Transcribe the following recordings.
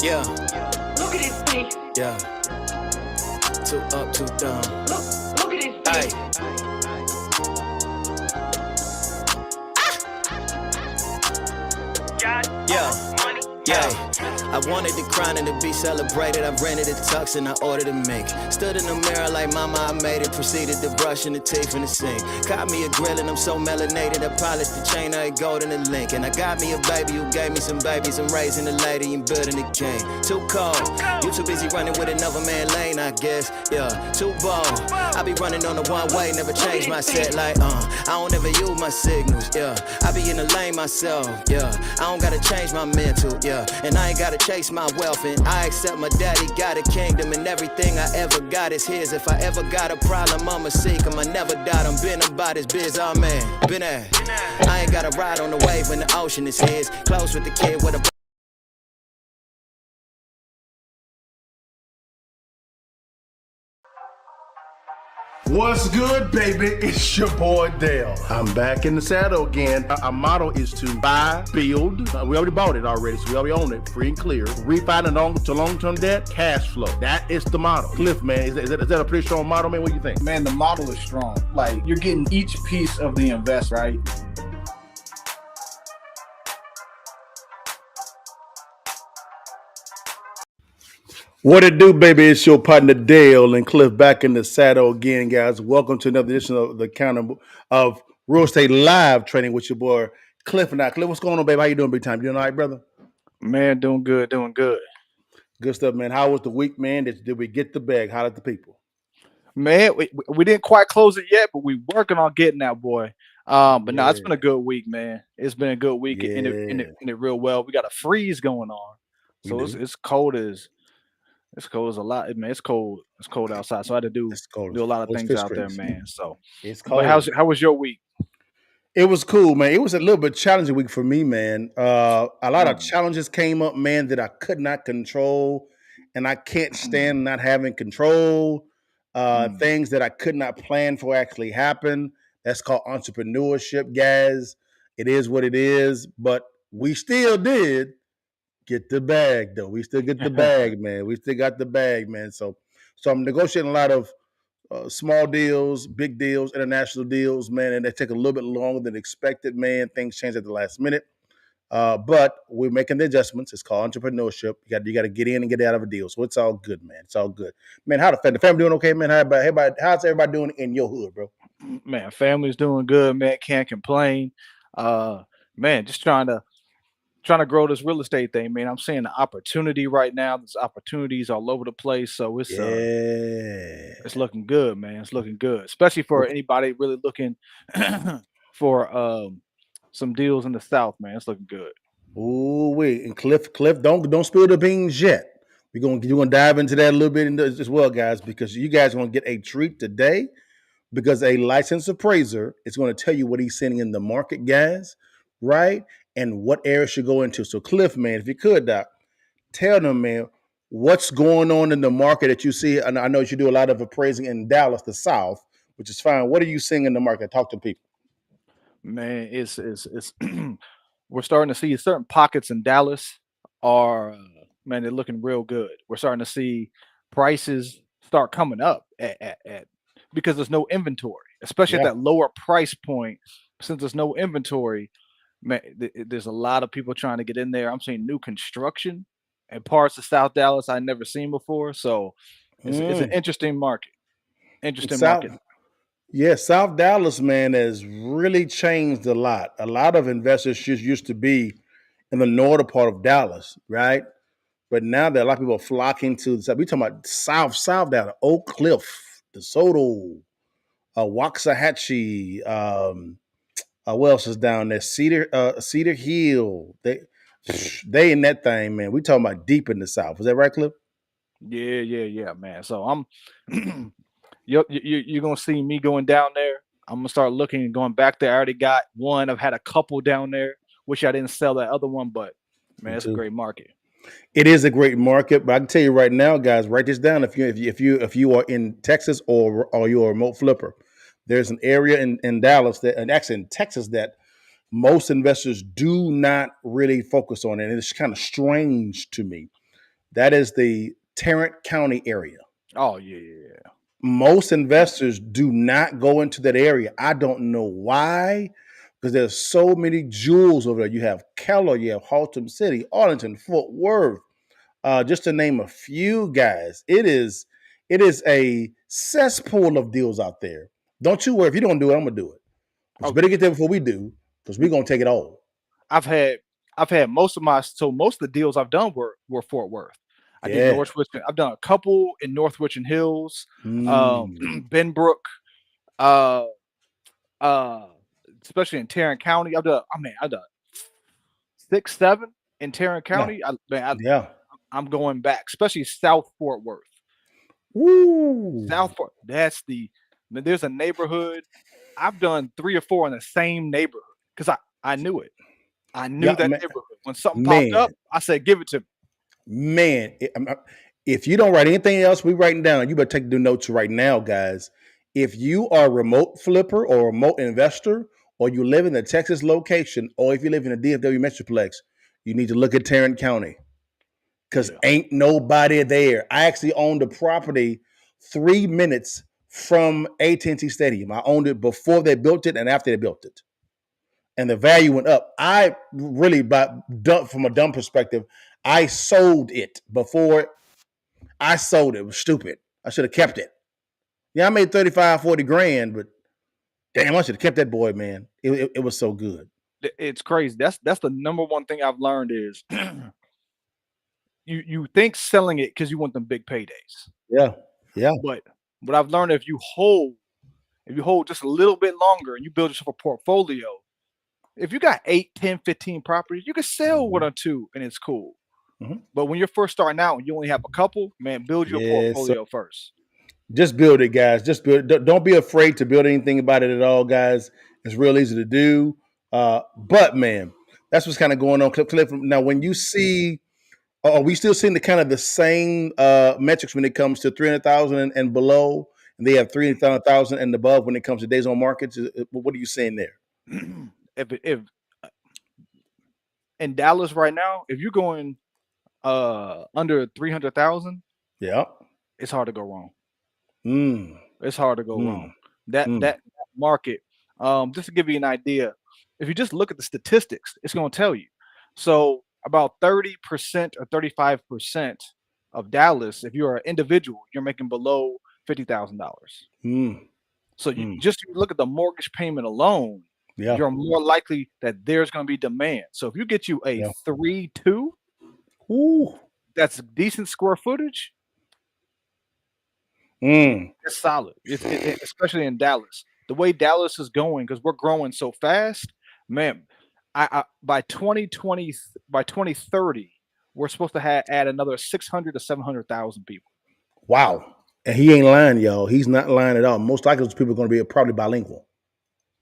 Yeah, Look at his face. yeah. Too up, too down. Look at his Hey, face. yeah. Yeah, I wanted the crown and to be celebrated. I rented a tux and I ordered a mink. Stood in the mirror like mama, I made it. Proceeded to brush in the teeth in the sink. Caught me a grill and I'm so melanated. I polished the chain, I ain't gold in the link. And I got me a baby who gave me some babies. I'm raising a lady and building a king. Too cold, you too busy running with another man lane, I guess. Yeah, too bold. I be running on the one way, never change my set like, I don't ever use my signals, yeah. I be in the lane myself, yeah. I don't gotta change my mental, yeah. And I ain't gotta chase my wealth, and I accept my daddy got a kingdom, and everything I ever got is his. If I ever got a problem, I'ma seek him. I never doubt him, been about his biz, oh man, been there. I ain't gotta ride on the wave when the ocean is his. Close with the kid with a What's good, baby? It's your boy Dale. I'm back in the saddle again. Our motto is to buy, build. We already bought it already, so we already own it, free and clear. Refinance to long-term debt, cash flow. That is the motto. Cliff, man, is that a pretty strong motto, man? What do you think? Man, the model is strong. Like, you're getting each piece of the invest, right? What it do, baby? It's your partner Dale and Cliff back in the saddle again, guys. Welcome to another edition of the Counter of Real Estate Live Training with your boy Cliff and I. Cliff, what's going on, baby? How you doing, big time? You doing all right, brother? Man, doing good. Good stuff, man. How was the week, man? Did we get the bag? How did the people? Man, we didn't quite close it yet, but we working on getting that, boy. But no, it's been a good week, man. It's been a good week, and it real well. We got a freeze going on, so it's cold as a lot, man. It's cold. It's cold outside, so I had to do a lot of things out there, man. So it's cold. But how was your week? It was cool, man. It was a little bit challenging week for me, man. A lot of challenges came up, man, that I could not control, and I can't stand not having control. Things that I could not plan for actually happen. That's called entrepreneurship, guys. It is what it is, but we still did get the bag, though. We still get the bag, man. We still got the bag, man. So I'm negotiating a lot of small deals, big deals, international deals, man, and they take a little bit longer than expected, man. Things change at the last minute, but we're making the adjustments. It's called entrepreneurship. You got to get in and get out of a deal, so it's all good, man. It's all good, man. How the family doing? Okay, man. How's everybody doing in your hood, bro? Man, family's doing good, man. Can't complain. Man, just trying to grow this real estate thing, man. I'm seeing the opportunity right now. There's opportunities all over the place, so it's looking good, man. It's looking good, especially for anybody really looking for some deals in the South, man. It's looking good. Oh wait, and Cliff, don't spill the beans yet. You're gonna dive into that a little bit as well, guys, because you guys are gonna get a treat today. Because a licensed appraiser is going to tell you what he's seeing in the market, guys, right? And what areas should go into. So, Cliff, man, if you could, Doc, tell them, man, what's going on in the market that you see. And I know you do a lot of appraising in Dallas, the South, which is fine. What are you seeing in the market? Talk to people. Man, it's we're starting to see certain pockets in Dallas are man, they're looking real good. We're starting to see prices start coming up at because there's no inventory, especially at Yeah. that lower price point. Since there's no inventory, man, there's a lot of people trying to get in there. I'm seeing new construction in parts of South Dallas I never seen before. So it's an interesting market. Interesting South, market. yeah, South Dallas, man, has really changed a lot. A lot of investors just used to be in the northern part of Dallas, right? But now there are a lot of people flocking to the south. We talking about South Dallas, Oak Cliff, DeSoto, Waxahachie. What else is down there? Cedar Hill. They in that thing, man. We talking about deep in the South. Is that right, Cliff? Yeah, man. So I'm you're gonna see me going down there. I'm gonna start looking and going back there. I already got one. I've had a couple down there. Wish I didn't sell that other one, but man, Me it's a too. great market. It is a great market, but I can tell you right now, guys, write this down. If you are in Texas or you're a remote flipper, there's an area in Dallas that, and actually in Texas, that most investors do not really focus on, and it's kind of strange to me. That is the Tarrant County area. Oh yeah. Most investors do not go into that area. I don't know why, because there's so many jewels over there. You have Keller, you have Haltom City, Arlington, Fort Worth, just to name a few guys. It is a cesspool of deals out there. Don't you worry. If you don't do it, I'm gonna do it. But you Oh better yeah. get there before we do, because we're gonna take it all. I've had most of the deals I've done were Fort Worth. I did Yeah. Northwich. I've done a couple in Northwich and Hills, Mm. Benbrook, uh, uh, especially in Tarrant County. I've done 6, 7 in Tarrant Yeah. County. Yeah. I'm going back, especially South Fort Worth. Woo. South Fort. There's a neighborhood. I've done 3 or 4 in the same neighborhood because I knew it. I knew Yeah, that neighborhood. When something popped man. up, I said, "Give it to me." Man, if you don't write anything else, we writing down. You better take the notes right now, guys. If you are a remote flipper or a remote investor, or you live in a Texas location, or if you live in a DFW Metroplex, you need to look at Tarrant County because Yeah. ain't nobody there. I actually owned a property 3 minutes from AT&T Stadium. I owned it before they built it and after they built it, and the value went up. I really, from a dumb perspective, I sold it before I sold it. It was stupid. I should have kept it. Yeah, I made 35, 40 grand, but damn, I should have kept that boy, man. It was so good. It's crazy. That's the number one thing I've learned is you think selling it because you want them big paydays. Yeah. Yeah. But what I've learned, if you hold just a little bit longer and you build yourself a portfolio, if you got 8, 10, 15 properties, you can sell 1 or 2 and it's cool. Mhm. But when you're first starting out and you only have a couple, man, build your Yes, sir. portfolio first. Just build it, guys. Just build it. Don't be afraid to build anything about it at all, guys. It's real easy to do. But man, that's what's kind of going on. Cliff. Now, when you see, are we still seeing the kind of the same metrics when it comes to 300,000 and below, and they have 300,000 and above when it comes to days on markets? What are you saying there? if in Dallas right now, if you're going under 300,000, Yeah. it's hard to go wrong. Mm. It's hard to go Mm. wrong. That Mm. that market, just to give you an idea, if you just look at the statistics, it's going to tell you. So about 30% or 35% of Dallas, if you're an individual, you're making below $50,000. Mm. So you Mm. just look at the mortgage payment alone, Yeah. you're more likely that there's going to be demand. So if you get you a Yeah. 3-2, Ooh. that's decent square footage. Mm. It's solid. Especially in Dallas. The way Dallas is going, because we're growing so fast, man. By 2020, by 2030, we're supposed to add another 600 to 700,000 people. Wow. And he ain't lying, y'all. He's not lying at all. Most likely those people are going to be probably bilingual.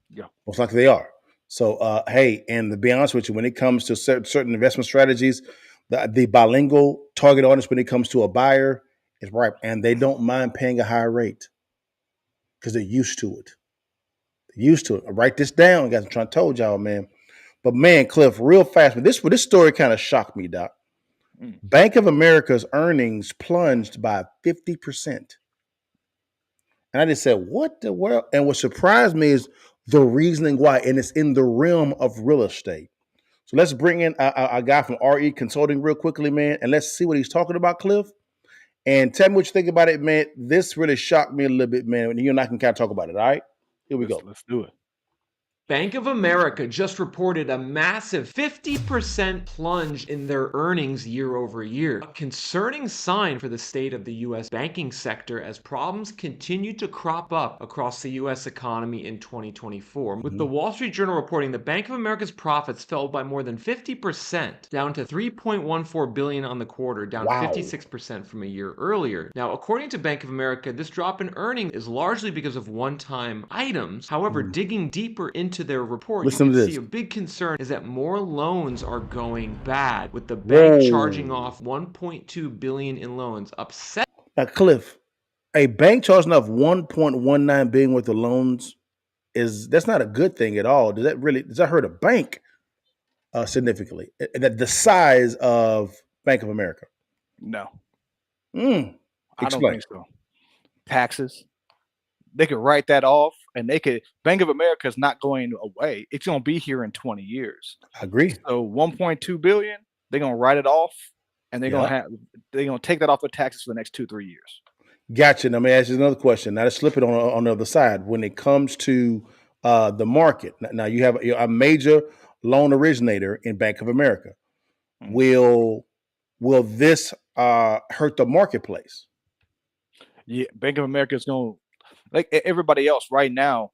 Yeah. Most likely they are. So, hey, and to be honest with you, when it comes to certain investment strategies, the bilingual target audience when it comes to a buyer is right. And they don't mind paying a higher rate because they're used to it. They're used to it. Write this down, guys. I'm trying to told y'all, man. But man, Cliff, real fast. But this story kind of shocked me, Doc. Mm. Bank of America's earnings plunged by 50%. And I just said, what the world? And what surprised me is the reasoning why. And it's in the realm of real estate. So let's bring in a guy from RE Consulting real quickly, man. And let's see what he's talking about, Cliff. And tell me what you think about it, man. This really shocked me a little bit, man. And you and I can kind of talk about it, all right? Here we go. Let's do it. Bank of America just reported a massive 50% plunge in their earnings year over year. A concerning sign for the state of the U.S. banking sector as problems continue to crop up across the U.S. economy in 2024. With the Wall Street Journal reporting that Bank of America's profits fell by more than 50%, down to $3.14 billion on the quarter, down Wow. 56% from a year earlier. Now, according to Bank of America, this drop in earnings is largely because of one-time items. However, digging deeper into their report, Listen you to can this. see a big concern is that more loans are going bad, with the bank charging off $1.2 billion in loans, upset. Now, Cliff, a bank charging off $1.19 billion worth of loans that's not a good thing at all. Does that hurt a bank significantly? The size of Bank of America. No, I don't Explain. think so. Taxes. They could write that off, and they could. Bank of America is not going away. It's going to be here in 20 years. I agree. So 1.2 billion, they're going to write it off, and Yeah. they're going to take that off the taxes for the next 2-3 years. Gotcha. Now, let me ask you another question. Now, let's flip it on the other side. When it comes to the market, now you have a major loan originator in Bank of America. Mhm. Will this hurt the marketplace? Yeah, Bank of America is going to, like everybody else right now,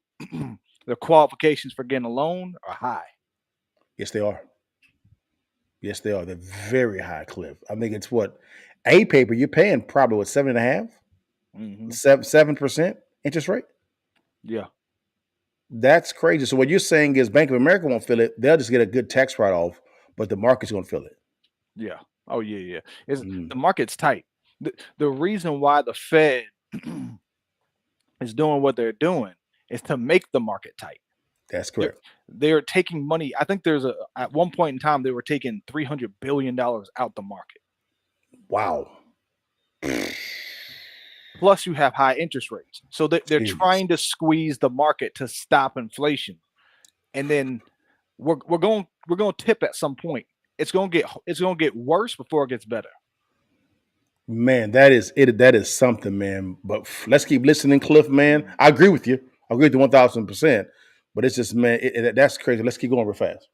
the qualifications for getting a loan are high. Yes, they are. Yes, they are. They're very high, Cliff. I think it's what A paper you're paying probably what 7.5, Hmm 7% interest rate. Yeah. That's crazy. So what you're saying is Bank of America won't feel it. They'll just get a good tax write off, but the market's going to feel it. Yeah. Oh yeah. It's Mm, the market's tight. The reason why the Fed is doing what they're doing is to make the market tight. that's They're correct. they're taking money. I think at one point in time they were taking $300 billion out the market. Wow. Plus, you have high interest rates, so they're Jeez. trying to squeeze the market to stop inflation. And then we're going to tip at some point. It's going to get worse before it gets better. Man, that is it. That is something, man. But let's keep listening, Cliff, man. I agree with you. I agree with you 1000%. But it's just, man, that's crazy. Let's keep going real fast.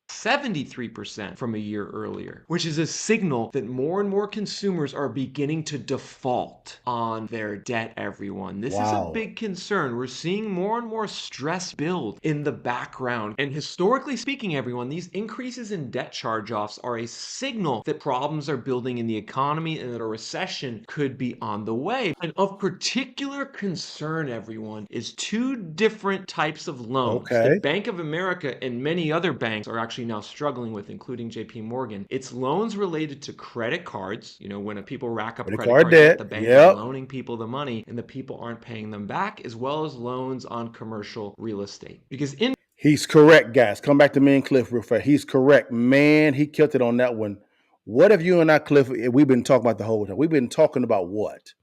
73% from a year earlier, which is a signal that more and more consumers are beginning to default on their debt, everyone. This is a Wow. big concern. We're seeing more and more stress build in the background. And historically speaking, everyone, these increases in debt charge-offs are a signal that problems are building in the economy and that a recession could be on the way. And of particular concern, everyone, is two different types of loans Okay. that Bank of America and many other banks are actually now struggling with, including JP Morgan. It's loans related to credit cards. When people rack up Credit credit card card debt, debt. the bank is Yep. loaning people the money and the people aren't paying them back, as well as loans on commercial real estate. Because in He's correct, guys. Come back to me and Cliff real fast. He's correct. Man, he killed it on that one. What have you and I, Cliff, we've been talking about the whole time? We've been talking about what?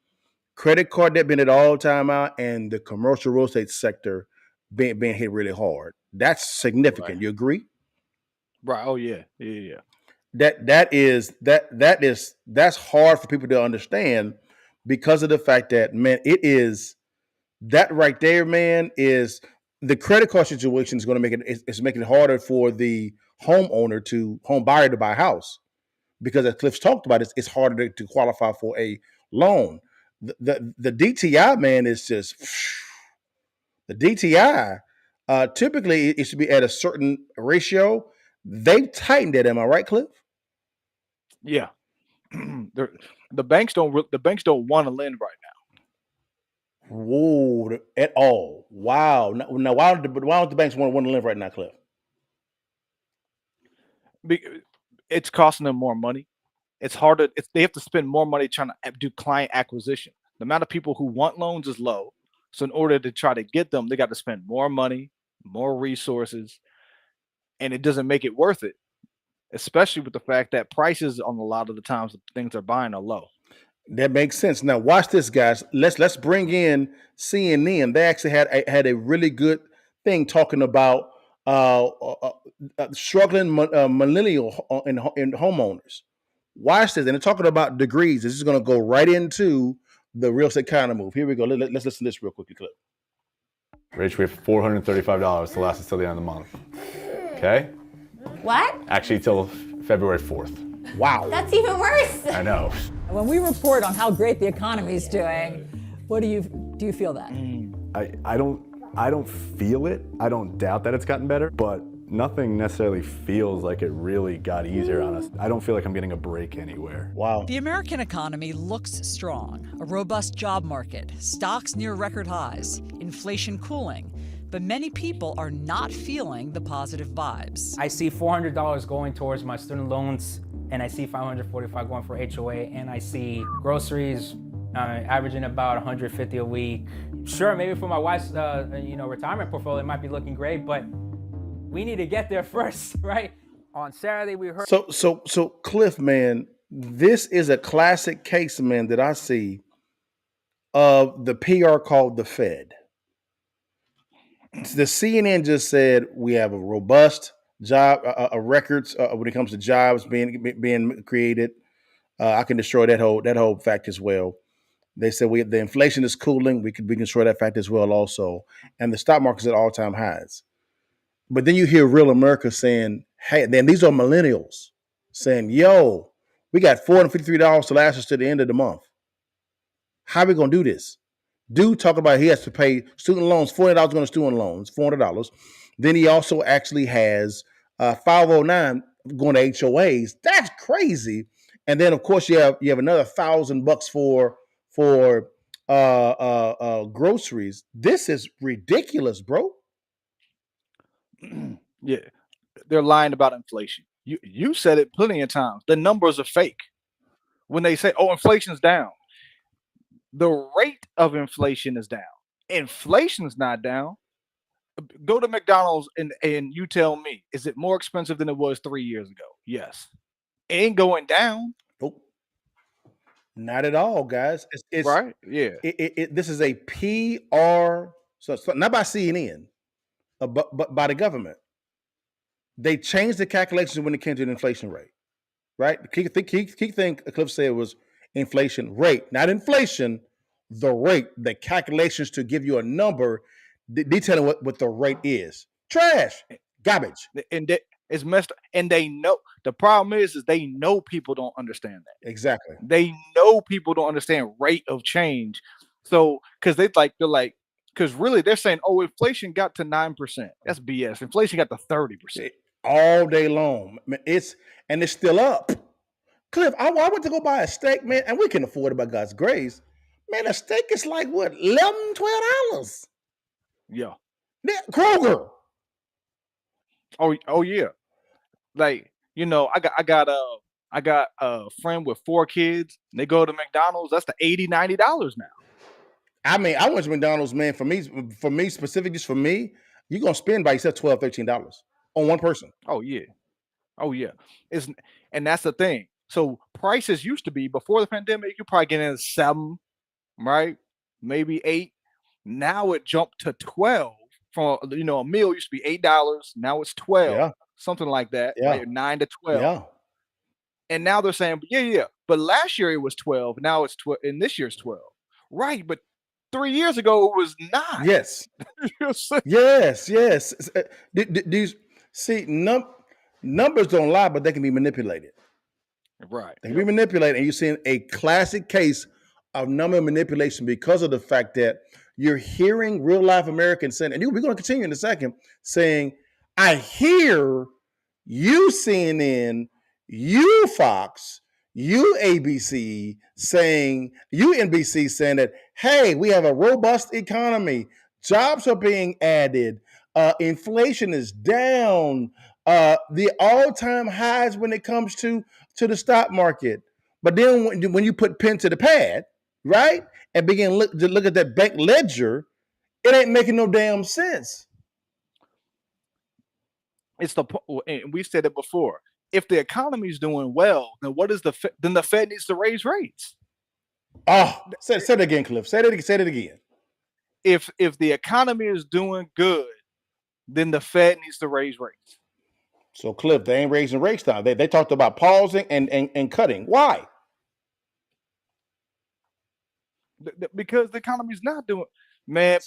Credit card debt been at all time out and the commercial real estate sector being hit really hard. That's Right. significant. You agree? Right. Oh yeah. Yeah. That's hard for people to understand because of the fact that, man, it is that right there, man, is the credit card situation is going to make it's making it harder for the home buyer to buy a house because as Cliff's talked about, it's harder to qualify for a loan. The DTI, man, is just the DTI. Typically, it should be at a certain ratio. They've tightened it. Am I right, Cliff? Yeah. The banks don't want to lend right now. Whoa, at all. Wow. Now why don't the banks want to live right now, Cliff? It's costing them more money. It's harder. They have to spend more money trying to do client acquisition. The amount of people who want loans is low. So in order to try to get them, they got to spend more money, more resources, and it doesn't make it worth it, especially with the fact that prices on a lot of the times things they're buying are low. That makes sense. Now watch this, guys. Let's bring in CNN. They actually had a really good thing talking about struggling millennial in homeowners. Watch this, and they're talking about degrees. This is going to go right into the real estate kind of move. Here we go. Let's listen to this real quickly, Clip. Rach, we have $435 to last us till the end of the month. Okay? What? Actually, till February 4th. Wow. That's even worse. I know. When we report on how great the economy is doing, what do you feel that? I don't feel it. I don't doubt that it's gotten better, but nothing necessarily feels like it really got easier on us. I don't feel like I'm getting a break anywhere. Wow. The American economy looks strong. A robust job market, stocks near record highs, inflation cooling. But many people are not feeling the positive vibes. I see $400 going towards my student loans, and I see $545 going for HOA, and I see groceries averaging about $150 a week. Sure, maybe for my wife's retirement portfolio, it might be looking great, but we need to get there first, right? On Saturday, we heard. So Cliff, man, This is a classic case, man, that I see of the PR called the Fed. The CNN just said we have a robust job records when it comes to jobs being created. I can destroy that whole fact as well. They said the inflation is cooling. We can destroy that fact as well also, and the stock market's at all time highs. But then you hear real America saying, "Hey," then these are millennials saying, "Yo, we got $453 to last us to the end of the month. How are we gonna do this?" Dude talking about he has to pay student loans, $400 going to student loans, $400. Then he also actually has 509 going to HOAs. That's crazy. And then of course you have another $1,000 for groceries. This is ridiculous, bro. Yeah, they're lying about inflation. You said it plenty of times. The numbers are fake. When they say, "Oh, inflation's down," the rate of inflation is down. Inflation's not down. Go to McDonald's and you tell me, is it more expensive than it was 3 years ago? Yes. It ain't going down, Nope, not at all, guys. right? Yeah, This is a PR, so not by CNN, but by the government. They changed the calculations when it came to the inflation rate, right? The key thing Cliff said was inflation rate, not inflation, the rate, the calculations to give you a number detailing what the rate is. Trash, garbage. and it's messed up. And they know the problem is they know people don't understand that. Exactly. They know people don't understand rate of change. So because because really they're saying, "Oh, inflation got to 9%." That's BS. Inflation got to 30%. All day long. It's still up. Cliff, I went to go buy a steak, man, and we can afford it by God's grace. Man, a steak is like what, $11, $12? Yeah. Kroger. Oh yeah. Like, I got a friend with 4 kids. And they go to McDonald's. That's the $80, $90 now. I mean, I went to McDonald's, man. For me specifically, just for me, you're gonna spend by yourself $12, $13 on one person. Oh yeah. Oh yeah. It's and that's the thing. So prices used to be before the pandemic, you probably get in at 7, right? Maybe 8. Now it jumped to 12 from a meal used to be $8. Now it's 12, Yeah, something like that, yeah, right? 9 to 12. yeah. And now they're saying, yeah, yeah. But last year it was 12. Now it's 12, and this year's 12. Right. But 3 years ago it was not. Yes, You know what I'm saying? yes. These see numbers don't lie, but they can be manipulated. Right. They can be manipulated, and you're seeing a classic case of number manipulation because of the fact that you're hearing real life Americans saying, and we're going to continue in a second, saying, "I hear you CNN, you Fox, you ABC saying, you NBC saying that, hey, we have a robust economy, jobs are being added, inflation is down, the all-time highs when it comes to the stock market." But then when you put pen to the pad, right, and begin to look at that bank ledger, it ain't making no damn sense. It's and we said it before. If the economy is doing well, then then the Fed needs to raise rates. Oh, say it again, Cliff. Say it again. If the economy is doing good, then the Fed needs to raise rates. So, Cliff, they ain't raising rates now. They talked about pausing and cutting. Why? Because the economy's not doing. Man,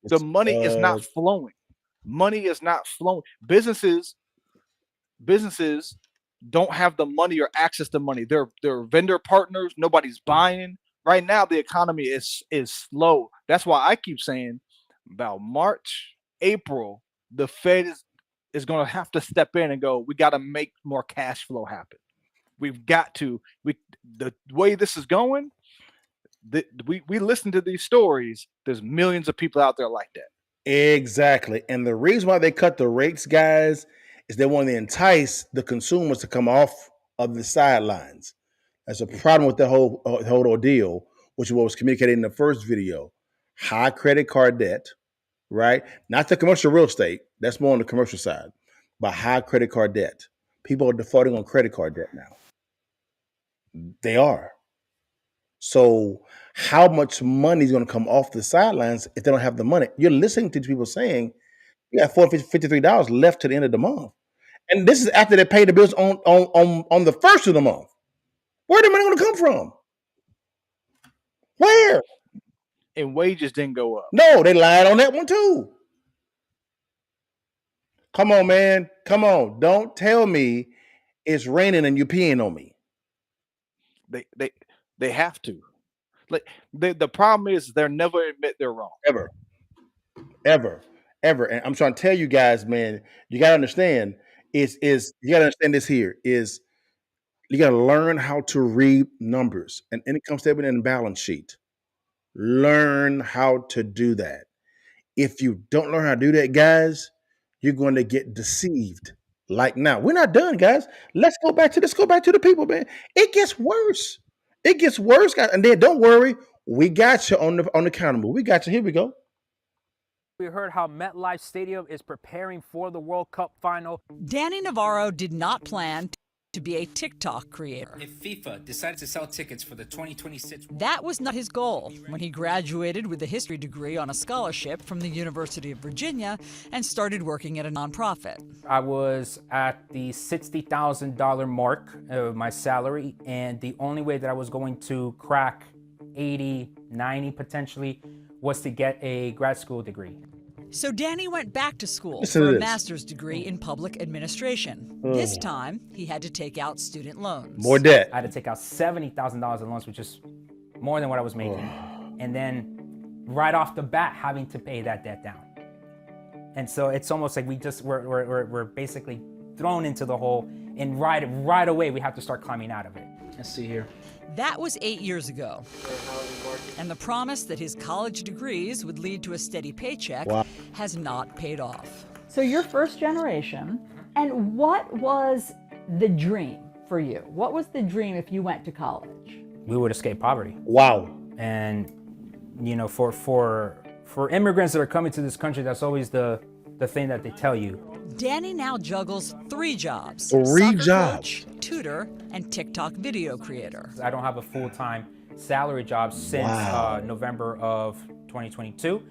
the money is not flowing. Money is not flowing. Businesses don't have the money or access to money. They're vendor partners. Nobody's buying. Right now, the economy is slow. That's why I keep saying about March, April, the Fed is going to have to step in and go, we got to make more cash flow happen. We've got to. The way this is going, we listen to these stories. There's millions of people out there like that. Exactly. And the reason why they cut the rates, guys, is they want to entice the consumers to come off of the sidelines. That's a problem with the whole ordeal, which is what was communicated in the first video. High credit card debt, right? Not the commercial real estate. That's more on the commercial side. But high credit card debt. People are defaulting on credit card debt now. They are. So how much money is going to come off the sidelines if they don't have the money? You're listening to people saying you got $453 left to the end of the month. And this is after they pay the bills on the first of the month. Where the money going to come from? Where? And wages didn't go up. No, they lied on that one too. Come on, man. Come on. Don't tell me it's raining and you peeing on me. They have to. Like the problem is they'll never admit they're wrong. Ever. And I'm trying to tell you guys, man, you gotta understand is you gotta understand this here is you gotta learn how to read numbers and income statement and balance sheet. Learn how to do that. If you don't learn how to do that, guys, you're going to get deceived. Like now, we're not done, guys. Let's go back to the people, man. It gets worse. It gets worse, guys. And then don't worry, we got you on the counter move. We got you. Here we go. We heard how MetLife Stadium is preparing for the World Cup final. Danny Navarro did not plan to be a TikTok creator. If FIFA decided to sell tickets for the 2026... That was not his goal when he graduated with a history degree on a scholarship from the University of Virginia and started working at a nonprofit. I was at the $60,000 mark of my salary, and the only way that I was going to crack 80, 90 potentially was to get a grad school degree. So Danny went back to school Listen for to a this. master's degree in public administration. This time, he had to take out student loans. More debt. I had to take out $70,000 in loans, which is more than what I was making. And then right off the bat, having to pay that debt down. And so it's almost like we're basically thrown into the hole, and right away we have to start climbing out of it. Let's see here. That was 8 years ago. And the promise that his college degrees would lead to a steady paycheck has not paid off. So you're first generation, and what was the dream for you? What was the dream if you went to college? We would escape poverty. Wow. And you know, for immigrants that are coming to this country, that's always the thing that they tell you. Danny now juggles 3 jobs. Three Soccer jobs. coach, tutor, and TikTok video creator. I don't have a full-time salary job since November of 2022,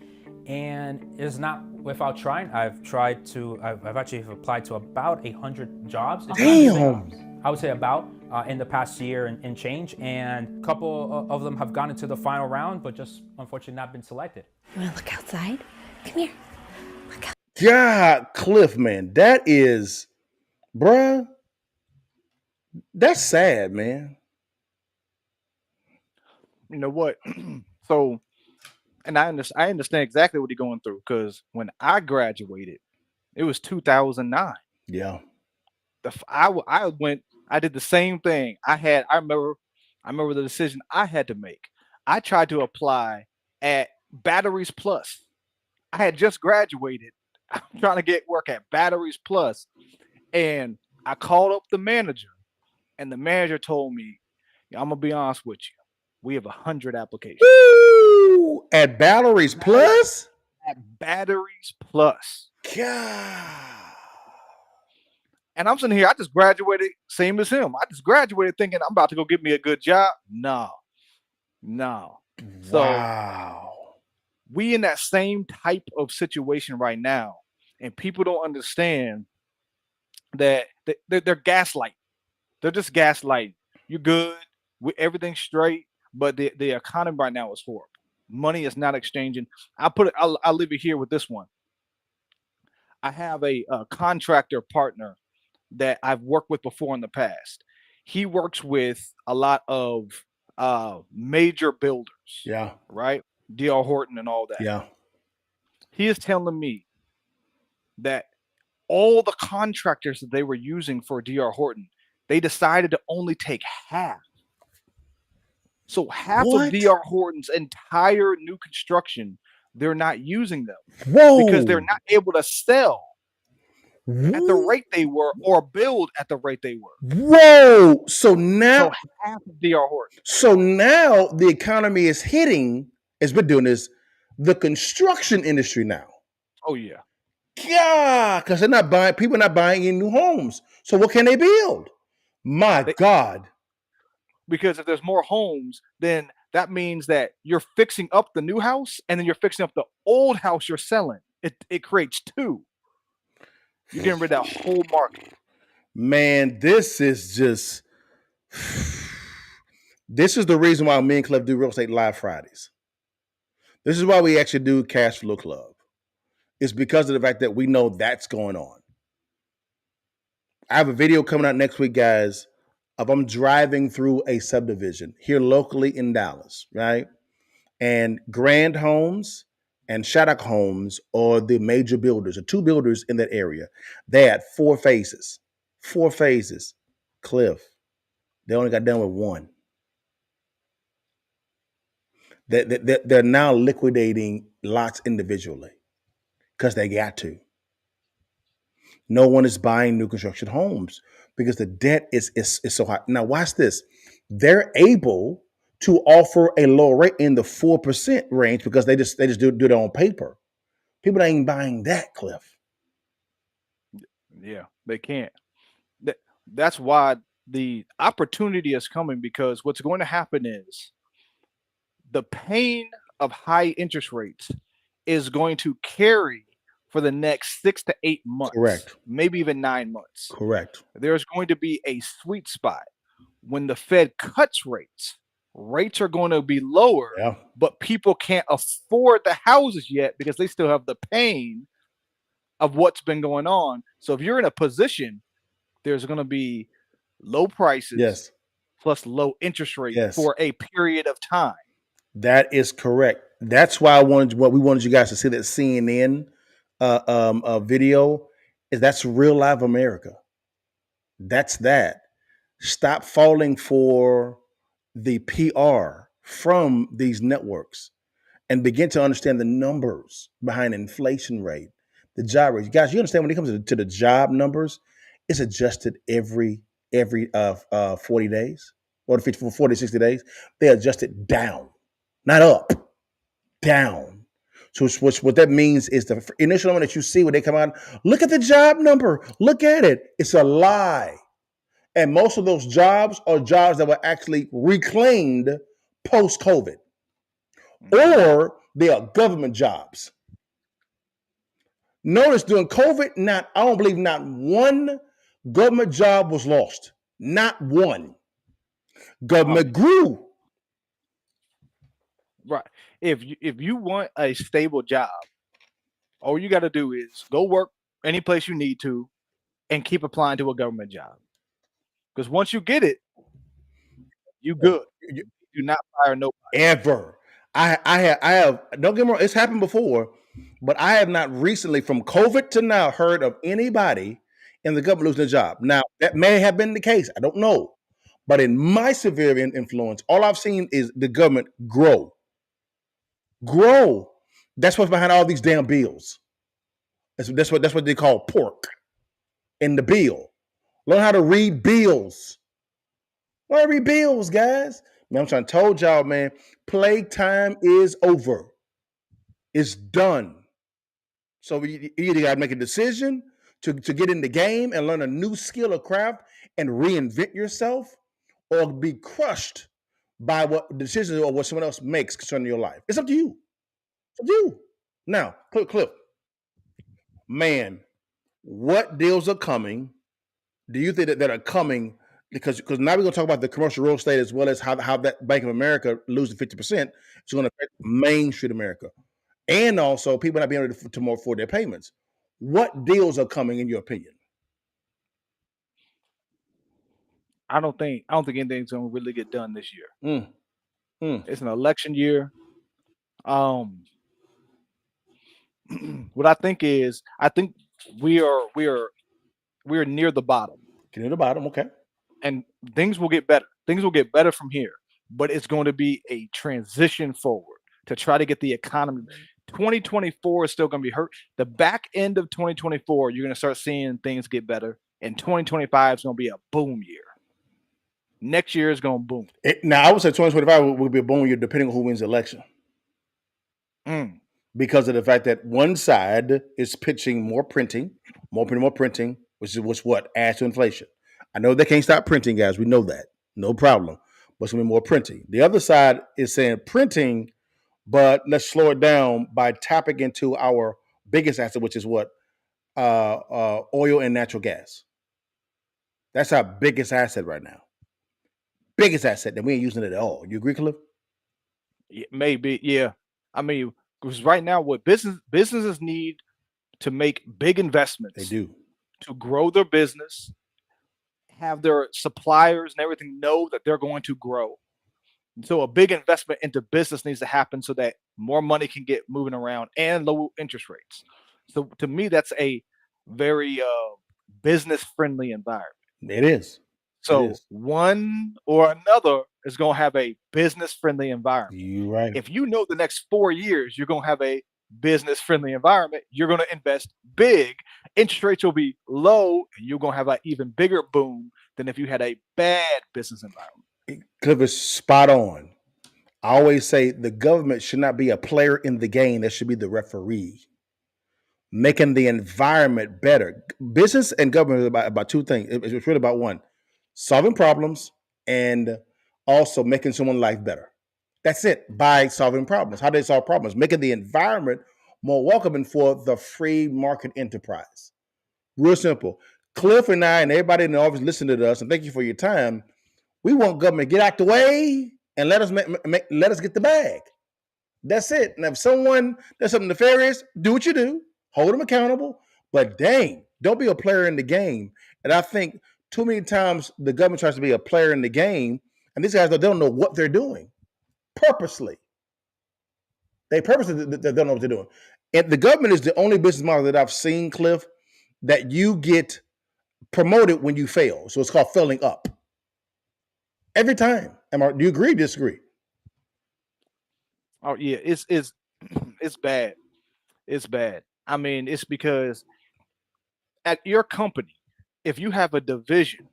and it's not without trying. I've actually applied to about 100 jobs. Damn. I would say about in the past year and change, and a couple of them have gone into the final round, but just unfortunately not been selected. You wanna look outside? Come here. God, Cliff, man, that is, bruh, that's sad, man. You know what? So, and I understand exactly what he's going through, because when I graduated, it was 2009. Yeah. I did the same thing. I remember the decision I had to make. I tried to apply at Batteries Plus. I had just graduated. I'm trying to get work at Batteries Plus, and I called up the manager, and the manager told me, "I'm gonna be honest with you, we have 100 applications." Woo! At Batteries Plus? At Batteries Plus. God. And I'm sitting here, I just graduated, same as him. I just graduated thinking I'm about to go get me a good job. No. So Wow. we in that same type of situation right now, and people don't understand that they're gaslighting. They're just gaslighting. You're good, everything's straight, but the economy right now is horrible. Money is not exchanging. I'll leave it here with this one. I have a contractor partner that I've worked with before in the past. He works with a lot of major builders. Yeah. Right? D.R. Horton and all that. Yeah. He is telling me that all the contractors that they were using for D.R. Horton, they decided to only take half. So half of D.R. Horton's entire new construction, they're not using them. Whoa. Because they're not able to sell at the rate they were or build at the rate they were. Whoa. So now half of D.R. Horton. So now the economy is hitting, as we're doing this, the construction industry now. Oh yeah. Yeah, because people are not buying any new homes. So what can they build? My God. because if there's more homes, then that means that you're fixing up the new house and then you're fixing up the old house you're selling. It creates two. You're getting rid of that whole market. Man, this is just this is the reason why me and Cliff do Real Estate Live Fridays. This is why we actually do Cash Flow Club. It's because of the fact that we know that's going on. I have a video coming out next week, guys, of I'm driving through a subdivision here locally in Dallas, right? And Grand Homes and Shattuck Homes are the major builders, the two builders in that area. They had 4 phases. 4 phases. Cliff, they only got done with 1. They're now liquidating lots individually because they got to. No one is buying new construction homes because the debt is so high. Now, watch this. They're able to offer a lower rate in the 4% range because they just do it on paper. People ain't buying that, Cliff. Yeah, they can't. That's why the opportunity is coming, because what's going to happen is the pain of high interest rates is going to carry for the next 6 to 8 months. Correct. Maybe even 9 months. Correct. There's going to be a sweet spot when the Fed cuts rates. Rates are going to be lower, but people can't afford the houses yet because they still have the pain of what's been going on. So if you're in a position, there's going to be low prices plus low interest rate for a period of time. That is correct. That's why we wanted you guys to see that CNN video. Is that's real live America. That's that. Stop falling for the PR from these networks and begin to understand the numbers behind inflation rate, the job rate. Guys, you understand when it comes to the job numbers, it's adjusted every 40 days or 40, 60 days. They adjust it down, not up, down. So what that means is the initial number that you see when they come out, look at the job number, look at it. It's a lie. And most of those jobs are jobs that were actually reclaimed post-COVID. Or they are government jobs. Notice during COVID, I don't believe not one government job was lost. Not one. Government grew. Right. If you want a stable job, all you got to do is go work any place you need to and keep applying to a government job. Because once you get it, you good. You do not fire nobody. Ever. I have, don't get me wrong, it's happened before, but I have not recently, from COVID to now, heard of anybody in the government losing a job. Now, that may have been the case. I don't know. But in my severe influence, all I've seen is the government grow. Grow. That's what's behind all these damn bills. That's what they call pork in the bill. Learn how to read bills. Learn how to read bills, guys. Man, I'm trying to tell y'all, man, playtime is over. It's done. So you either got to make a decision to get in the game and learn a new skill or craft and reinvent yourself, or be crushed by what decisions or what someone else makes concerning your life. It's up to you. It's up to you. Now, Cliff. Man, what deals are coming? Do you think that are coming? Because now we're going to talk about the commercial real estate as well as how that Bank of America losing 50% is going to affect Main Street America. And also people not being able to more afford their payments. What deals are coming in your opinion? I don't think anything's going to really get done this year. It's an election year. What I think is, we are near the bottom. Near the bottom, okay. And things will get better. Things will get better from here, but it's going to be a transition forward to try to get the economy. 2024 is still going to be hurt. The back end of 2024, you're going to start seeing things get better, and 2025 is going to be a boom year. Next year is going to boom. Now, I would say 2025 will be a boom year depending on who wins the election. Because of the fact that one side is pitching more printing, which what adds to inflation. I know they can't stop printing, guys. We know that. No problem. What's going to be more printing? The other side is saying printing, but let's slow it down by tapping into our biggest asset, which is what? Oil and natural gas. That's our biggest asset right now. Biggest asset that we ain't using it at all. You agree, Cliff? Maybe, yeah. I mean, because right now, what businesses need to make big investments. They do. To grow their business, have their suppliers and everything know that they're going to grow. So a big investment into business needs to happen so that more money can get moving around and low interest rates. So to me, that's a very business friendly environment. It is. So one or another is going to have a business friendly environment. You're right. If you know the next 4 years you're going to have a business friendly environment, you're going to invest big. Interest rates will be low, and you're going to have an even bigger boom than if you had a bad business environment. Cliff is spot on. I always say the government should not be a player in the game. That should be the referee, making the environment better. Business and government is about two things. It's really about one, solving problems and also making someone's life better. That's it, by solving problems. How do they solve problems? Making the environment more welcoming for the free market enterprise. Real simple. Cliff and I and everybody in the office listening to us, and thank you for your time. We want government to get out the way and let us let us get the bag. That's it. And if someone does something nefarious, do what you do. Hold them accountable. But dang, don't be a player in the game. And I think too many times the government tries to be a player in the game, and these guys don't know what they're doing. Purposely. They purposely don't know what they're doing. And the government is the only business model that I've seen, Cliff, that you get promoted when you fail. So it's called failing up. Every time. Do you agree or disagree? Oh yeah, it's bad. It's bad. I mean, it's because at your company, if you have a division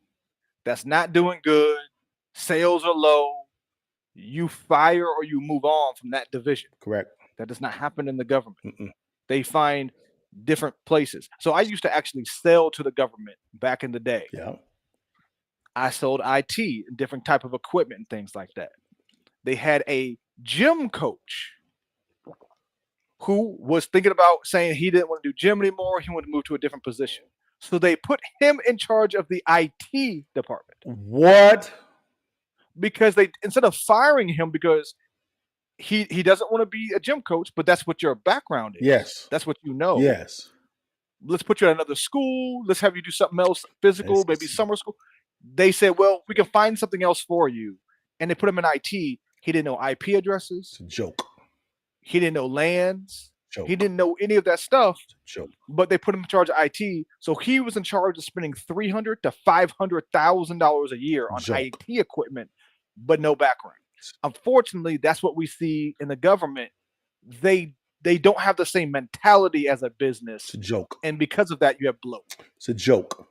that's not doing good, sales are low, you fire or you move on from that division. Correct. That does not happen in the government. They find different places. So I used to actually sell to the government back in the day. Yeah. I sold IT and different type of equipment and things like that. They had a gym coach who was thinking about saying he didn't want to do gym anymore. He wanted to move to a different position. So they put him in charge of the IT department. What? Because they, instead of firing him because he doesn't want to be a gym coach, but that's what your background is. Yes. That's what you know. Yes. Let's put you at another school. Let's have you do something else physical, maybe summer school. They said, well, we can find something else for you. And they put him in IT. He didn't know IP addresses. It's a joke. He didn't know lands. Joke. He didn't know any of that stuff. Joke. But they put him in charge of IT. So he was in charge of spending $300,000 to $500,000 a year on IT equipment, but no background. Unfortunately, that's what we see in the government. They don't have the same mentality as a business. It's a joke. And because of that, you have bloat. It's a joke.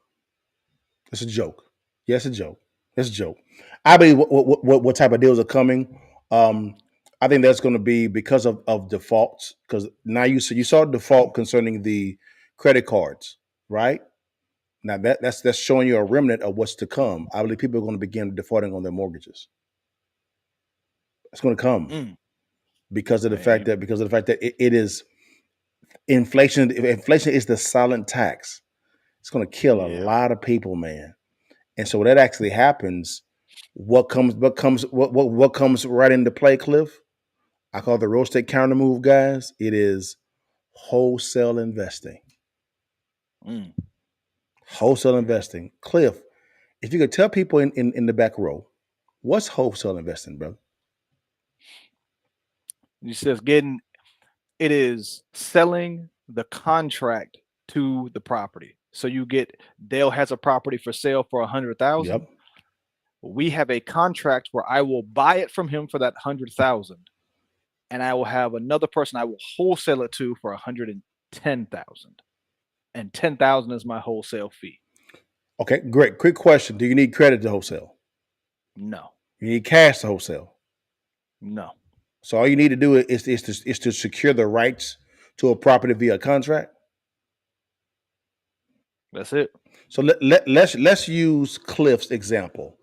It's a joke. Yes, a joke. It's a joke. I believe what type of deals are coming. I think that's going to be because of defaults. Because now you saw default concerning the credit cards, right? Now that's showing you a remnant of what's to come. I believe people are going to begin defaulting on their mortgages. It's going to come because of the fact that it is inflation. Inflation is the silent tax. It's going to kill a lot of people, man. And so when that actually happens, what comes right into play, Cliff? I call it the real estate counter move, guys. It is wholesale investing. Wholesale investing. Cliff, if you could tell people in the back row, what's wholesale investing, brother? He says it is selling the contract to the property. So you get, Dale has a property for sale for $100,000. Yep. We have a contract where I will buy it from him for that $100,000, and I will have another person I will wholesale it to for $110,000, and $10,000 is my wholesale fee. Okay, great. Quick question: do you need credit to wholesale? No. You need cash to wholesale? No. So all you need to do is to secure the rights to a property via contract. That's it. So let's use Cliff's example.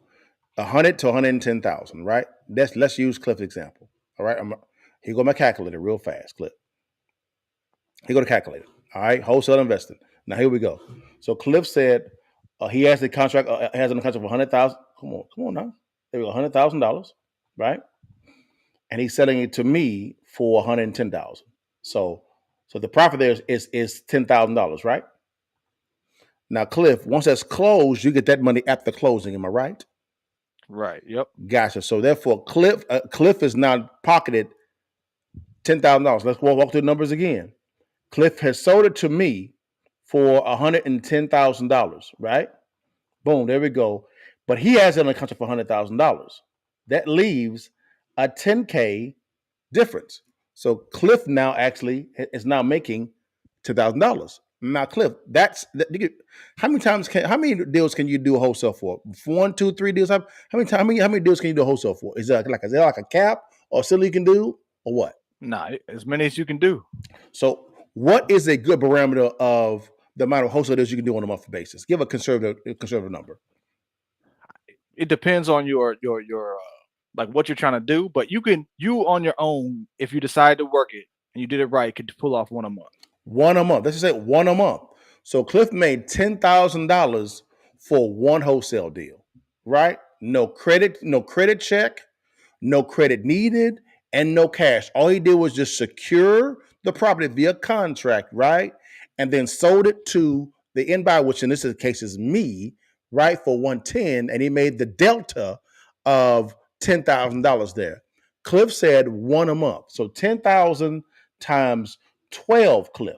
100 to 110,000, right? Let's use Cliff's example. All right. Here go my calculator real fast, Cliff. Here go the calculator. All right. Wholesale investing. Now here we go. So Cliff said he has the contract, has an contract for 100,000. Come on now. There we go, $100,000, right? And he's selling it to me for 110,000. So the profit there is $10,000, right? Now, Cliff, once that's closed, you get that money at the closing. Am I right? Right. Yep. Gotcha. So therefore, Cliff is now pocketed $10,000. Let's walk through the numbers again. Cliff has sold it to me for $110,000, right? Boom, there we go. But he has it on the contract for $100,000. That leaves a $10K difference. So Cliff now actually is now making $2,000. Now, Cliff, how many deals can you do a wholesale for? 1, 2, 3 deals. How many deals can you do a wholesale for? Is there like a cap or something you can do, or what? Nah, as many as you can do. So, what is a good parameter of the amount of wholesale deals you can do on a monthly basis? Give a conservative number. It depends on your like what you're trying to do, but you on your own, if you decide to work it and you did it right, could pull off one a month. One a month. Let's just say one a month. So Cliff made $10,000 for one wholesale deal, right? No credit check, no credit needed, and no cash. All he did was just secure the property via contract, right? And then sold it to the end buyer, which in this case is me, right, for 110, and he made the delta of $10,000 there. Cliff said one a month. So 10,000 times 12, Cliff,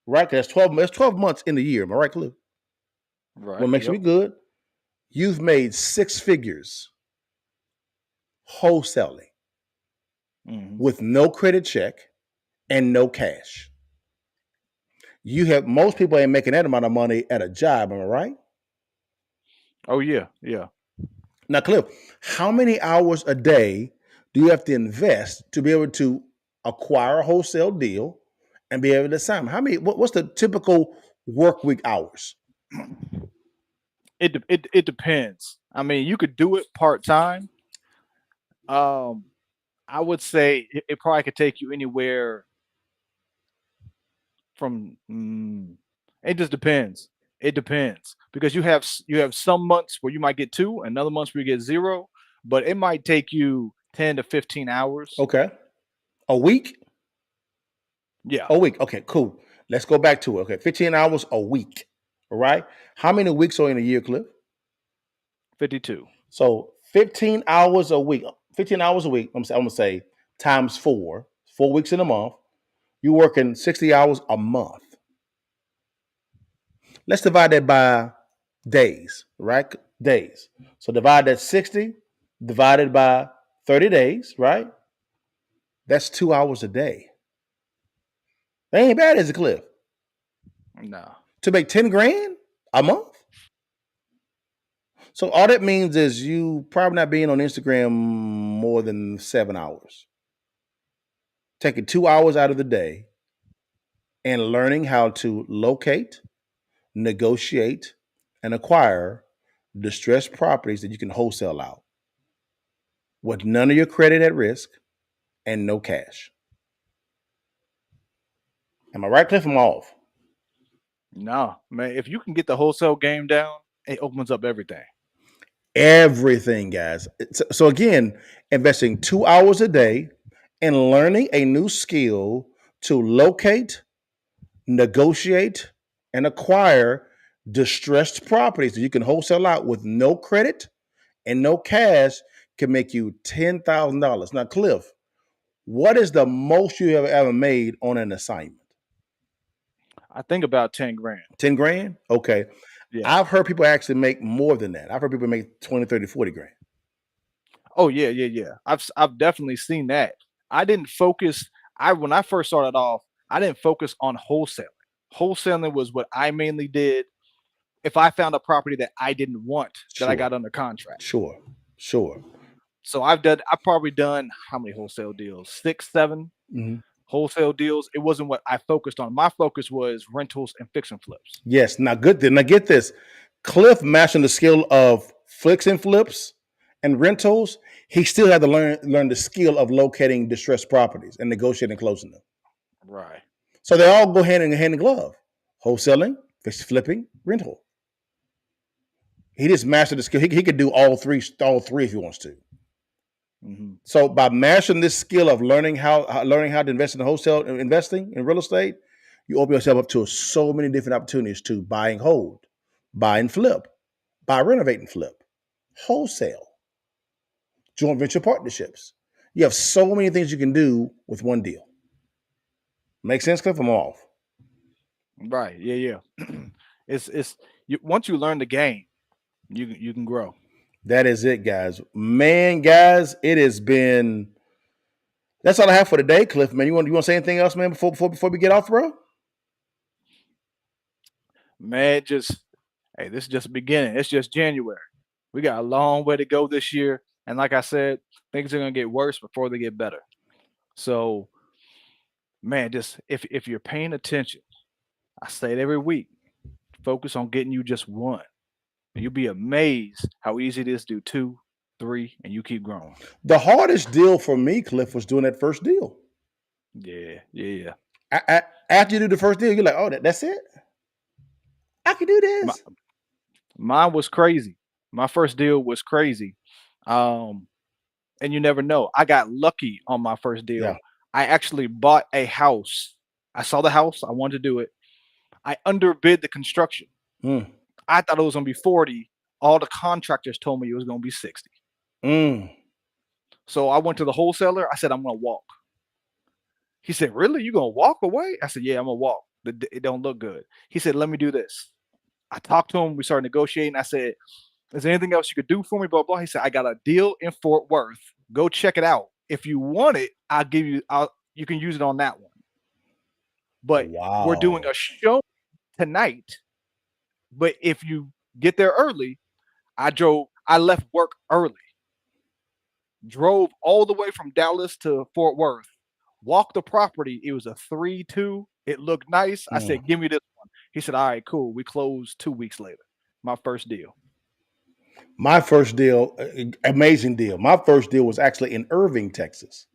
right? That's 12 months in the year. Am I right, Cliff? Right. What makes me good? You've made 6 figures wholesaling with no credit check and no cash. Most people ain't making that amount of money at a job. Am I right? Oh yeah. Yeah. Now, Cliff, how many hours a day do you have to invest to be able to acquire a wholesale deal and be able to sign? What's the typical work week hours? It depends. I mean, you could do it part-time. I would say it probably could take you anywhere from it just depends. It depends because you have some months where you might get 2 and other months where you get 0, but it might take you 10 to 15 hours. Okay. A week? Yeah. A week. Okay, cool. Let's go back to it. Okay, 15 hours a week. All right. How many weeks are in a year, Cliff? 52. So 15 hours a week. 15 hours a week. I'm gonna say times 4. 4 weeks in a month. You're working 60 hours a month. Let's divide that by days, right? Days. So divide that 60 divided by 30 days, right? That's 2 hours a day. That ain't bad, is it, Cliff? No. To make 10 grand a month? So all that means is you probably not being on Instagram more than 7 hours. Taking 2 hours out of the day and learning how to locate, negotiate, and acquire distressed properties that you can wholesale out with none of your credit at risk and no cash. Am I right, Cliff? I'm off. No, man. If you can get the wholesale game down, it opens up everything. Everything, guys. So again, investing 2 hours a day and learning a new skill to locate, negotiate, and acquire distressed properties that you can wholesale out with no credit and no cash can make you $10,000. Now, Cliff, what is the most you have ever made on an assignment? I think about 10 grand. 10 grand? Okay. Yeah. I've heard people actually make more than that. I've heard people make 20, 30, 40 grand. Oh yeah. I've definitely seen that. I didn't focus. When I first started off, I didn't focus on wholesaling. Wholesaling was what I mainly did. If I found a property that I didn't want, that I got under contract. Sure. So I've probably done how many wholesale deals? 6, 7 wholesale deals. It wasn't what I focused on. My focus was rentals and fix and flips. Yes. Now get this. Cliff mastering the skill of fix and flips and rentals, he still had to learn the skill of locating distressed properties and negotiating and closing them. Right. So they all go hand in glove. Wholesaling, flipping, rental. He just mastered the skill. He could do all three if he wants to. Mm-hmm. So by mastering this skill of learning how to invest in wholesale investing in real estate, you open yourself up to so many different opportunities to buy and hold, buy and flip, buy, renovate and flip, wholesale, joint venture partnerships. You have so many things you can do with one deal. Make sense, Cliff? I'm off. Right. Yeah. It's once you learn the game, you can grow. That is it, guys. Man, guys, it has been. That's all I have for today, Cliff. Man, you want to say anything else, man? Before we get off, bro? Man, this is just the beginning. It's just January. We got a long way to go this year, and like I said, things are gonna get worse before they get better. So, man, just if you're paying attention, I say it every week. Focus on getting you just one. And you'll be amazed how easy it is to do 2, 3, and you keep growing. The hardest deal for me, Cliff, was doing that first deal. Yeah. After you do the first deal, you're like, oh, that's it? I can do this. Mine was crazy. My first deal was crazy. And you never know. I got lucky on my first deal. Yeah. I actually bought a house. I saw the house. I wanted to do it. I underbid the construction. I thought it was going to be 40. All the contractors told me it was going to be 60. So I went to the wholesaler. I said, I'm going to walk. He said, really? You going to walk away? I said, yeah, I'm going to walk. It don't look good. He said, let me do this. I talked to him. We started negotiating. I said, is there anything else you could do for me? Blah, blah. He said, I got a deal in Fort Worth. Go check it out. If you want it, you can use it on that one. But we're doing a show tonight. But if you get there early, I left work early. Drove all the way from Dallas to Fort Worth. Walked the property. It was a 3-2. It looked nice. I said, give me this one. He said, all right, cool. We closed 2 weeks later. My first deal. My first deal, amazing deal. My first deal was actually in Irving, Texas.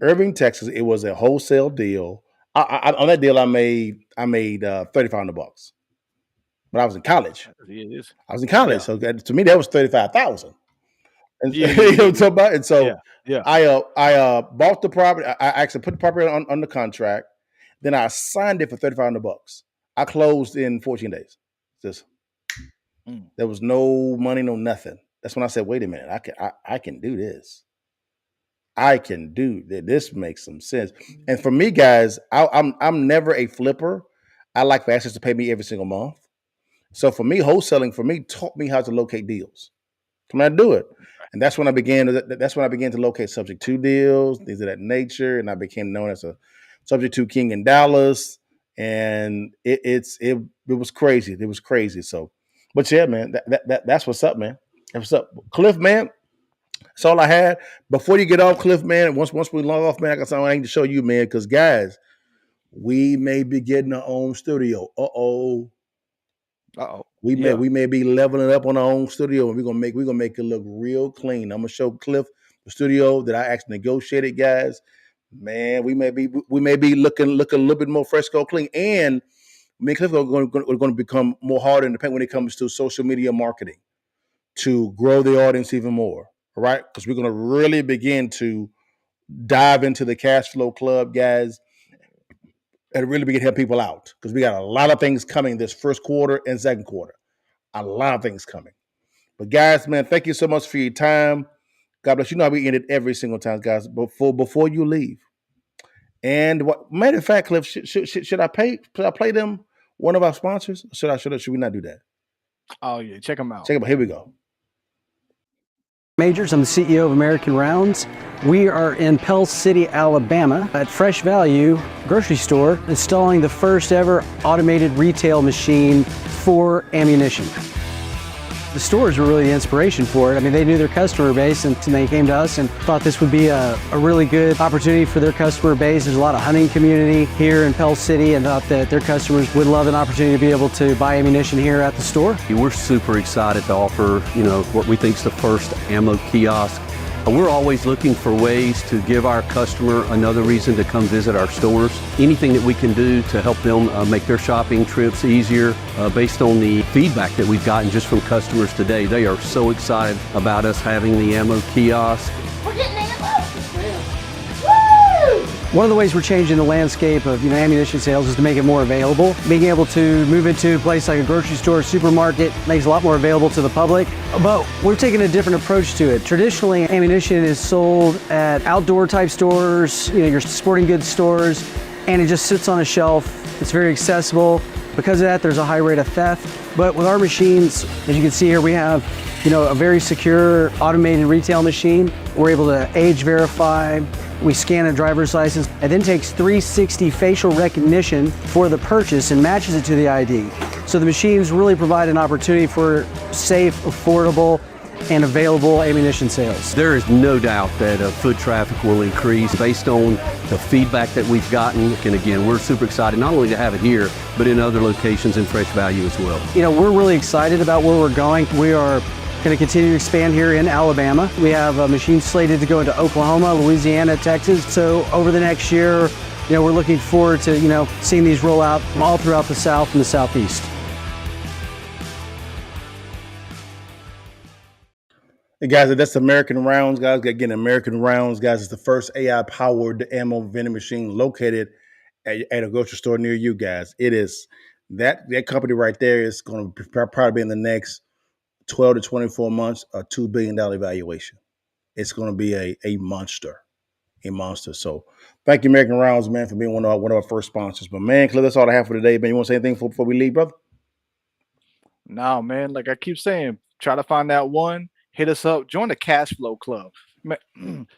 Irving, Texas. It was a wholesale deal. On that deal, I made $3,500. But I was in college. I was in college, so to me that was $35,000. And you know what I'm talking about? And so I bought the property. I actually put the property on the contract. Then I signed it for $3,500. I closed in 14 days. There was no money, no nothing. That's when I said, wait a minute, I can do this. I can do that. This makes some sense. And for me, guys, I'm never a flipper. I like for assets to pay me every single month. So for me, wholesaling taught me how to locate deals. Come on, do it. And that's when I began to locate subject to deals, things of that nature. And I became known as a subject to king in Dallas. And it was crazy. It was crazy. So, but yeah, man, that's what's up, man. That's what's up. Cliff, man. That's all I had. Before you get off, Cliff, man, once we log off, man, I got something I need to show you, man. Because guys, we may be getting our own studio. We may be leveling up on our own studio, and we're gonna make it look real clean. I'm gonna show Cliff the studio that I actually negotiated, guys. Man, we may be looking a little bit more fresco clean, and me and Cliff are going to become more hard in the paint when it comes to social media marketing to grow the audience even more. All right, because we're going to really begin to dive into the cash flow club, guys, and really begin to help people out because we got a lot of things coming this first quarter and second quarter. A lot of things coming. But guys, man, thank you so much for your time. God bless you. Know how we end it every single time, guys. Before you leave. And matter of fact, Cliff, should I play them one of our sponsors? Should we not do that? Oh yeah, check them out. Here we go. Majors, I'm the CEO of American Rounds. We are in Pell City, Alabama at Fresh Value grocery store installing the first ever automated retail machine for ammunition. The stores were really the inspiration for it. I mean, they knew their customer base, and they came to us and thought this would be a really good opportunity for their customer base. There's a lot of hunting community here in Pell City, and thought that their customers would love an opportunity to be able to buy ammunition here at the store. We're super excited to offer, what we think is the first ammo kiosk. We're always looking for ways to give our customer another reason to come visit our stores. Anything that we can do to help them make their shopping trips easier based on the feedback that we've gotten just from customers today. They are so excited about us having the ammo kiosk. We're getting ammo! One of the ways we're changing the landscape of ammunition sales is to make it more available. Being able to move into a place like a grocery store, supermarket, makes it a lot more available to the public. But we're taking a different approach to it. Traditionally, ammunition is sold at outdoor type stores, your sporting goods stores, and it just sits on a shelf. It's very accessible. Because of that, there's a high rate of theft. But with our machines, as you can see here, we have a very secure automated retail machine. We're able to age verify. We scan a driver's license. It then takes 360 facial recognition for the purchase and matches it to the ID. So the machines really provide an opportunity for safe, affordable, and available ammunition sales. There is no doubt that foot traffic will increase based on the feedback that we've gotten. And again, we're super excited not only to have it here, but in other locations in Fresh Value as well. We're really excited about where we're going. We are going to continue to expand here in Alabama. We have a machine slated to go into Oklahoma, Louisiana, Texas. So over the next year, we're looking forward to, seeing these roll out all throughout the South and the Southeast. Hey guys, that's American Rounds, guys. Again, American Rounds, guys, is the first AI-powered ammo vending machine located at a grocery store near you guys. It is that company right there is going to probably be in the next 12 to 24 months, a $2 billion valuation. It's going to be a monster. So thank you, American Rounds, man, for being one of our first sponsors. But man, Cliff, that's all I have for today, man. You want to say anything before we leave, brother? No, man. Like I keep saying, try to find that one. Hit us up. Join the Cash Flow Club. Man,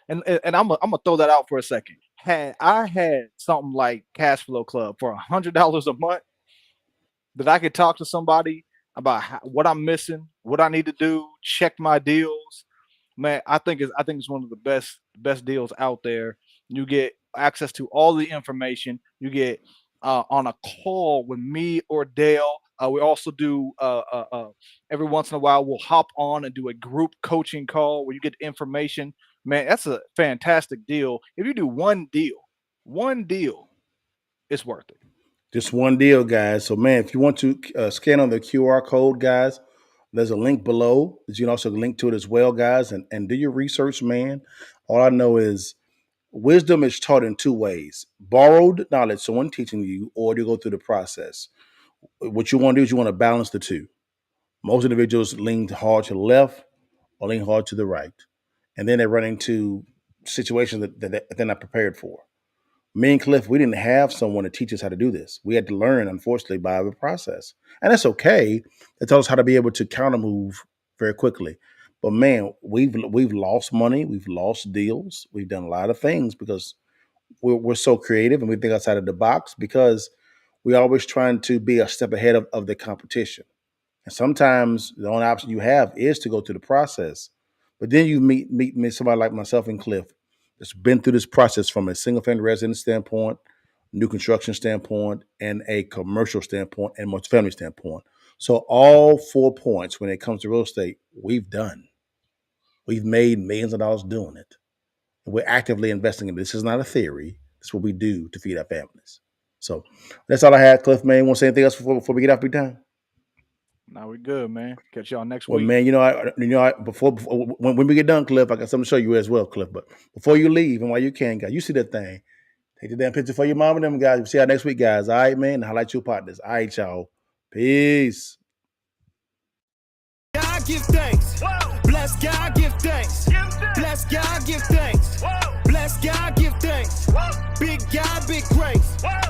and I'm gonna throw that out for a second. Had I had something like Cash Flow Club for $100 a month, that I could talk to somebody about what I'm missing, what I need to do, check my deals. Man, I think it's one of the best deals out there. You get access to all the information. You get on a call with me or Dale. We also do every once in a while we'll hop on and do a group coaching call where you get information. Man, that's a fantastic deal. If you do one deal, it's worth it. Just one deal, guys. So, man, if you want to scan on the QR code, guys, there's a link below. You can also link to it as well, guys, and do your research, man. All I know is wisdom is taught in two ways. Borrowed knowledge, someone teaching you, or you go through the process. What you want to do is you want to balance the two. Most individuals lean hard to the left or lean hard to the right. And then they run into situations that they're not prepared for. Me and Cliff, we didn't have someone to teach us how to do this. We had to learn, unfortunately, by the process. And that's okay. It tells us how to be able to counter move very quickly. But man, we've lost money. We've lost deals. We've done a lot of things because we're so creative and we think outside of the box because we're always trying to be a step ahead of the competition. And sometimes the only option you have is to go through the process. But then you meet somebody like myself and Cliff that's been through this process from a single-family residence standpoint, new construction standpoint, and a commercial standpoint, and multifamily standpoint. So all 4 points when it comes to real estate, we've done. We've made millions of dollars doing it. And we're actively investing in it. This is not a theory. This is what we do to feed our families. So that's all I had, Cliff, man. You want to say anything else before we get off big time? Now we're good, man. Catch y'all next Well, week. man, before when we get done, Cliff, I got something to show you as well, Cliff. But before you leave and while you can, guys, you see that thing. Take the damn picture for your mom and them, guys. We'll see y'all next week, guys. All right, man. Highlight your partners. All right, y'all. Peace. God give thanks. Whoa. Bless God give thanks. Bless God give thanks. Whoa. Bless God give thanks. Whoa. Big God, big grace. Whoa.